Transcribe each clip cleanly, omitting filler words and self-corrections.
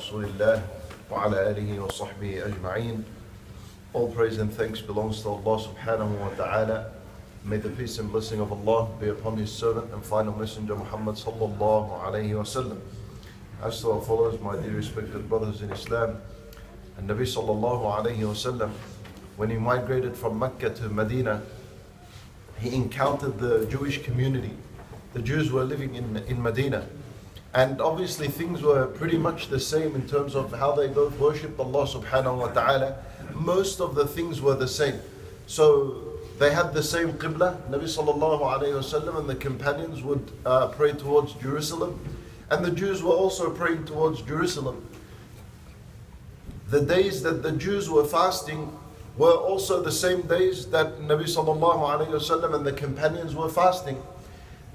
رسول الله وعلى آله وصحبه أجمعين. All praise and thanks belongs to Allah subhanahu wa ta'ala. May the peace and blessing of Allah be upon His servant and final messenger Muhammad sallallahu alayhi wa sallam. As to our followers, my dear respected brothers in Islam, and Nabi sallallahu alayhi wa sallam, when he migrated from Mecca to Medina, he encountered the Jewish community. The Jews were living in Medina. And obviously things were pretty much the same in terms of how they both worshipped Allah subhanahu wa ta'ala. Most of the things were the same. So they had the same qibla. Nabi sallallahu alayhi wa sallam and the companions would pray towards Jerusalem. And the Jews were also praying towards Jerusalem. The days that the Jews were fasting were also the same days that Nabi sallallahu alayhi wa sallam and the companions were fasting.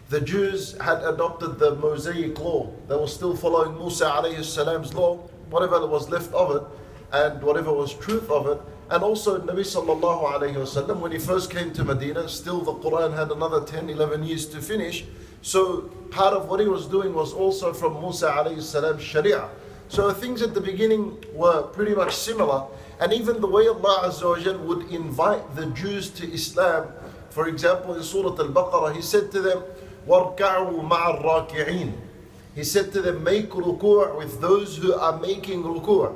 The Jews had adopted the Mosaic law. They were still following Musa alayhi salam's law, whatever was left of it, and whatever was truth of it. And also Nabi sallallahu alayhi wasallam, when he first came to Medina, still the Quran had another 10, 11 years to finish. So part of what he was doing was also from Musa alayhi salam's sharia. So things at the beginning were pretty much similar. And even the way Allah Azza wa Jal would invite the Jews to Islam, for example in Surah Al-Baqarah, He said to them, وَارْكَعُوا مَعَ الرَّاكِعِينَ. He said to them, make ruku' with those who are making ruku'.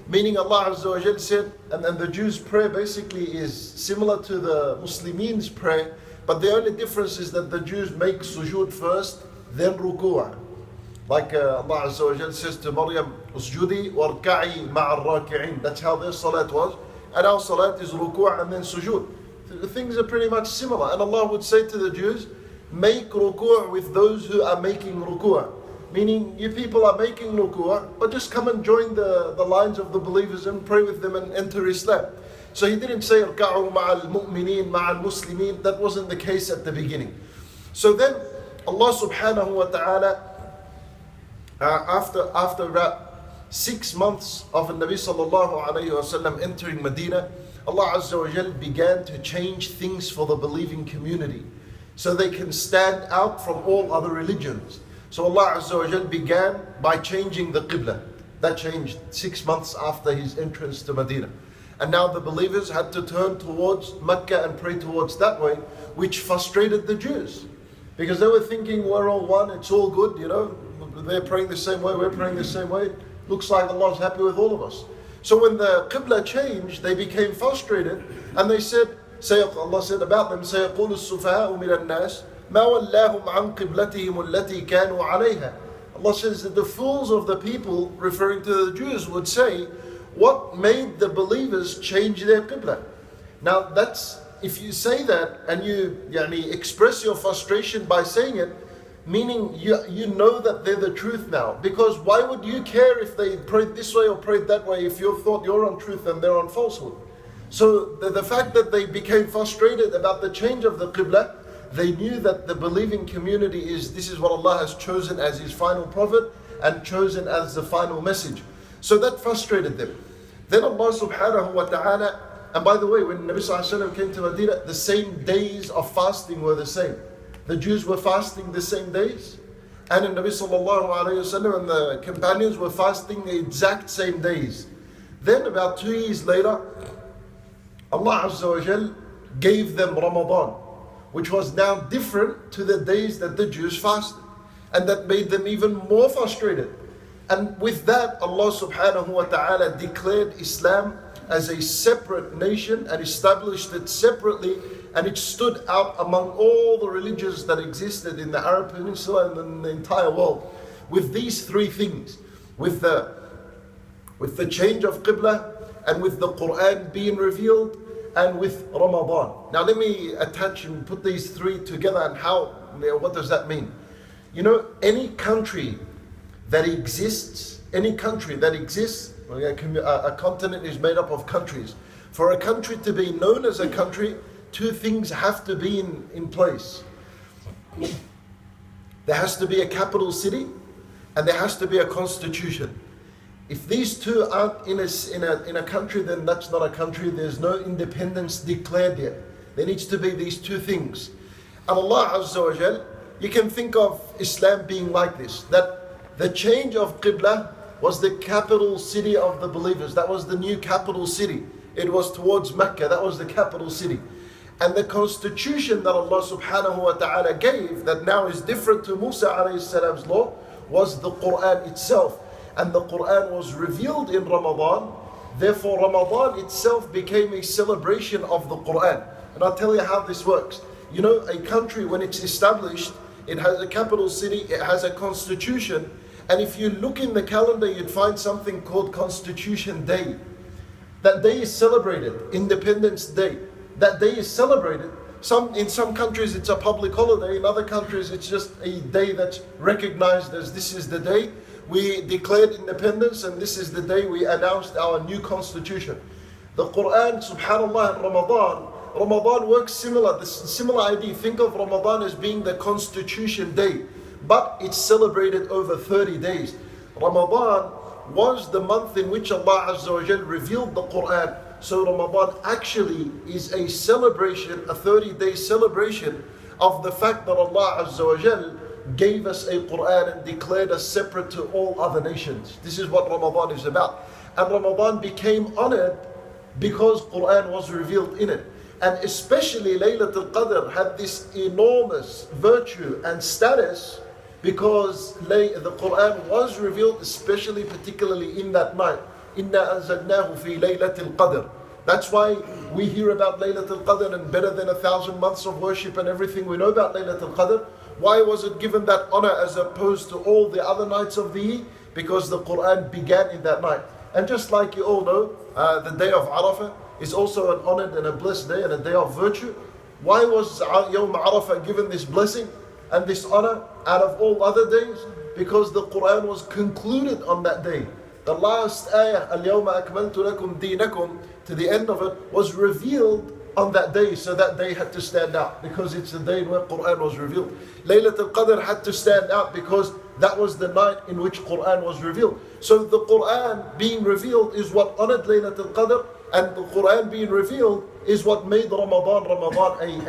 Meaning Allah Azza wa Jal said, and the Jews' prayer basically is similar to the Muslims' prayer, but the only difference is that the Jews make sujood first, then ruku'. Like Allah Azza wa Jal says to Maryam, usjudi warka'i ma'a al-raki'in. That's how their salat was. And our salat is ruku' and then sujood. The things are pretty much similar. And Allah would say to the Jews, make ruku' with those who are making ruku'. Meaning, you people are making ruku', but just come and join the lines of the believers and pray with them and enter Islam. So He didn't say, irka'u ma'al mu'mineen, ma'al muslimin. That wasn't the case at the beginning. So then, Allah subhanahu wa ta'ala, after about 6 months of the Nabi sallallahu alayhi wa sallam entering Medina, Allah Azza wa Jal began to change things for the believing community, so they can stand out from all other religions. So Allah Azza wa Jal began by changing the qibla. That changed 6 months after his entrance to Medina. And now the believers had to turn towards Mecca and pray towards that way, which frustrated the Jews. Because they were thinking, we're all one, it's all good, you know. They're praying the same way, we're praying the same way. Looks like Allah's happy with all of us. So when the qibla changed, they became frustrated and they said, Allah said about them, سَيَقُولُ السُّفَهَاءُ مِنَ النَّاسِ مَا وَلَّاهُمْ عَنْ قِبْلَتِهِمُ الَّتِي كَانُوا عَلَيْهَا. Allah says that the fools of the people, referring to the Jews, would say, what made the believers change their qibla? Now that's, if you say that and you express your frustration by saying it, meaning you know that they're the truth now. Because why would you care if they prayed this way or prayed that way if you thought you're on truth and they're on falsehood? So the fact that they became frustrated about the change of the qibla, they knew that the believing community this is what Allah has chosen as His final prophet and chosen as the final message. So that frustrated them. Then Allah subhanahu wa ta'ala, and by the way, when Nabi sallallahu alayhi wa sallam came to Medina, the same days of fasting were the same. The Jews were fasting the same days, and Nabi sallallahu alayhi wa sallam and the companions were fasting the exact same days. Then about 2 years later, Allah Azza wa Jal gave them Ramadhaan, which was now different to the days that the Jews fasted. And that made them even more frustrated. And with that, Allah subhanahu wa ta'ala declared Islam as a separate nation and established it separately, and it stood out among all the religions that existed in the Arab Peninsula and in the entire world. With these three things, with the change of Qibla, and with the Quran being revealed, and with Ramadhaan. Now let me attach and put these three together and what does that mean? You know, any country that exists, a continent is made up of countries. For a country to be known as a country, two things have to be in place. There has to be a capital city and there has to be a constitution. If these two aren't in a country, then that's not a country. There's no independence declared yet. There needs to be these two things. And Allah Azza wa Jal, you can think of Islam being like this, that the change of Qibla was the capital city of the believers. That was the new capital city. It was towards Mecca. That was the capital city. And the constitution that Allah subhanahu wa ta'ala gave, that now is different to Musa alayhi salam's law, was the Quran itself. And the Quran was revealed in Ramadan. Therefore, Ramadan itself became a celebration of the Quran. And I'll tell you how this works. You know, a country, when it's established, it has a capital city, it has a constitution. And if you look in the calendar, you'd find something called Constitution Day. That day is celebrated, Independence Day. That day is celebrated. In some countries it's a public holiday, in other countries it's just a day that's recognized as this is the day we declared independence and this is the day we announced our new constitution. The Quran, subhanAllah, in Ramadan works similar, the similar idea. Think of Ramadan as being the constitution day, but it's celebrated over 30 days. Ramadan was the month in which Allah Azza wa Jal revealed the Quran. So Ramadan actually is a celebration, a 30-day celebration of the fact that Allah Azza wa Jal gave us a Quran and declared us separate to all other nations. This is what Ramadan is about. And Ramadan became honored because Quran was revealed in it. And especially Laylatul Qadr had this enormous virtue and status because the Quran was revealed, especially particularly in that night. Inna anzalnahu fi Laylatul Qadr. That's why we hear about Laylatul Qadr and better than 1,000 months of worship and everything we know about Laylatul Qadr. Why was it given that honor as opposed to all the other nights of the year? Because the Quran began in that night. And just like you all know, the day of Arafah is also an honored and a blessed day and a day of virtue. Why was Yawm Arafah given this blessing and this honor out of all other days? Because the Quran was concluded on that day. The last ayah, Al-Yawma akmaltu lakum deenakum, to the end of it, was revealed on that day. So that day had to stand out because it's the day when Quran was revealed. Laylatul Qadr had to stand out because that was the night in which Quran was revealed. So the Quran being revealed is what honored Laylatul Qadr, and the Quran being revealed is what made Ramadan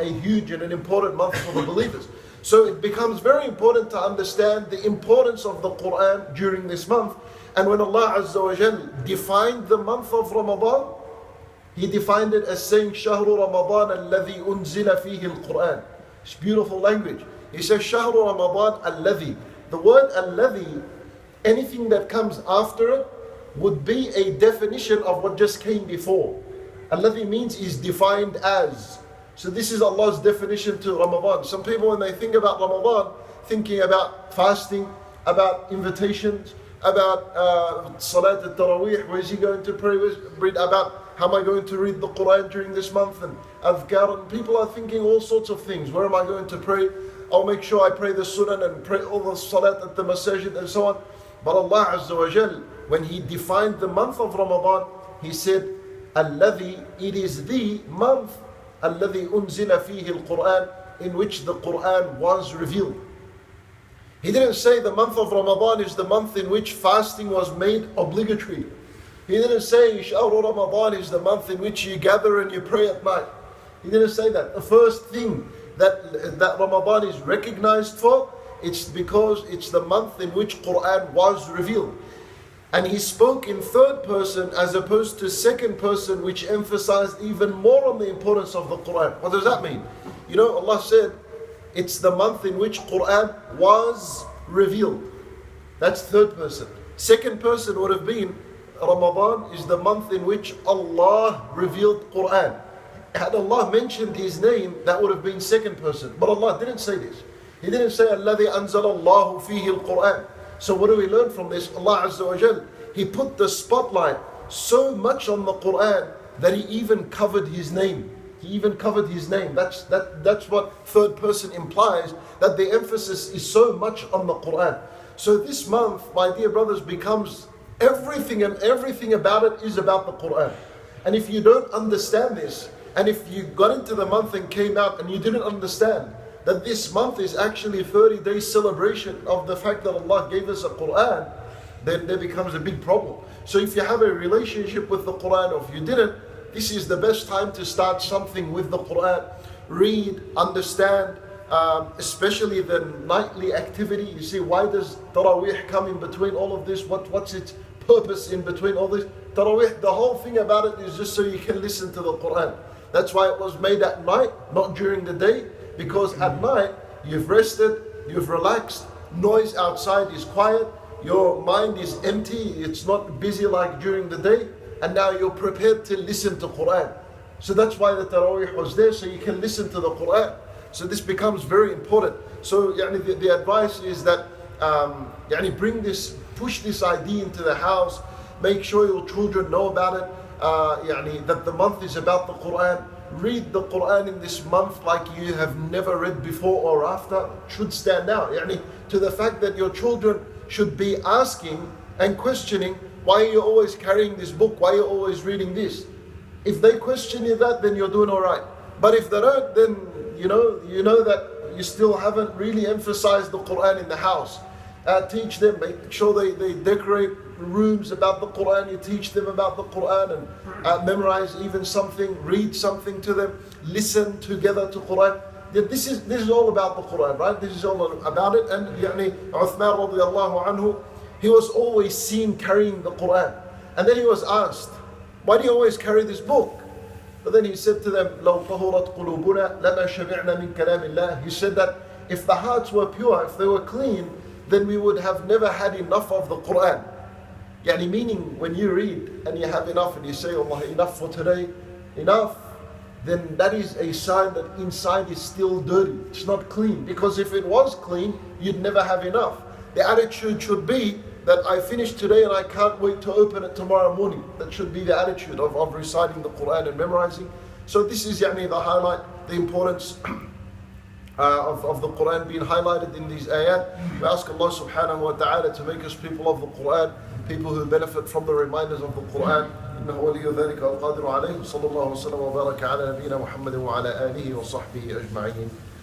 a huge and an important month for the believers. So it becomes very important to understand the importance of the Quran during this month. And when Allah Azza wa Jal defined the month of Ramadan, He defined it as saying, Shahru Ramadan alladhi unzila fihi al-Quran. It's beautiful language. He says, Shahru Ramadan alladhi. The word alladhi, anything that comes after it, would be a definition of what just came before. Alladhi means is defined as. So this is Allah's definition to Ramadan. Some people, when they think about Ramadan, thinking about fasting, about invitations, about Salat al-Taraweeh, where is he going to pray, about how am I going to read the Quran during this month, and Adhkar, and people are thinking all sorts of things. Where am I going to pray? I'll make sure I pray the Sunan and pray all the Salat at the Masajid and so on. But Allah Azza wa Jal, when He defined the month of Ramadan, He said, Alladhi, it is the month, Alladhi unzila fihi al-Quran, in which the Quran was revealed. He didn't say the month of Ramadan is the month in which fasting was made obligatory. He didn't say Shahru Ramadan is the month in which you gather and you pray at night. He didn't say that. The first thing that Ramadan is recognized for, it's because it's the month in which Quran was revealed. And He spoke in third person as opposed to second person, which emphasized even more on the importance of the Quran. What does that mean? You know, Allah said, it's the month in which Quran was revealed. That's third person. Second person would have been, Ramadan is the month in which Allah revealed Quran. Had Allah mentioned His name, that would have been second person. But Allah didn't say this. He didn't say, Alladhi anzalallahu fihi al-Quran. So what do we learn from this? Allah Azza wa Jal, He put the spotlight so much on the Quran that He even covered His name. He even covered His name. That's what third person implies, that the emphasis is so much on the Quran. So this month, my dear brothers, becomes everything, and everything about it is about the Quran. And if you don't understand this, and if you got into the month and came out and you didn't understand that this month is actually a 30-day celebration of the fact that Allah gave us a Quran, then there becomes a big problem. So if you have a relationship with the Quran, or if you didn't, this is the best time to start something with the Quran. Read, understand, especially the nightly activity. You see, why does Taraweeh come in between all of this? What's its purpose in between all this? Taraweeh, the whole thing about it is just so you can listen to the Quran. That's why it was made at night, not during the day, because at night you've rested, you've relaxed, noise outside is quiet, your mind is empty, it's not busy like during the day, and now you're prepared to listen to Quran. So that's why the Taraweeh was there, so you can listen to the Quran. So this becomes very important. So the advice is that push this idea into the house, make sure your children know about it, that the month is about the Quran. Read the Quran in this month like you have never read before or after. It should stand out. To the fact that your children should be asking and questioning, why are you always carrying this book? Why are you always reading this? If they question you that, then you're doing all right. But if they don't, then you know that you still haven't really emphasized the Quran in the house. Teach them, make sure they decorate rooms about the Quran. You teach them about the Quran and memorize even something, read something to them, listen together to Quran. This is all about the Quran, right? This is all about it. And Uthman radiallahu anhu, he was always seen carrying the Quran. And then he was asked, why do you always carry this book? But then he said to them, لَوْ طَهُرَتْ قُلُوبُنَا لَمَا شَبِعْنَا مِنْ كَلَامِ اللَّهِ. He said that if the hearts were pure, if they were clean, then we would have never had enough of the Quran. Meaning when you read and you have enough and you say, Allah, enough for today, enough, then that is a sign that inside is still dirty. It's not clean. Because if it was clean, you'd never have enough. The attitude should be that I finished today and I can't wait to open it tomorrow morning. That should be the attitude of reciting the Quran and memorizing. So this is the highlight, the importance of the Quran being highlighted in these ayat. We ask Allah subhanahu wa ta'ala to make us people of the Quran, people who benefit from the reminders of the Quran. إنه ولي ذلك والقادر عليه. صلى الله وسلم وبارك على نبينا محمد وعلى آله وصحبه أجمعين.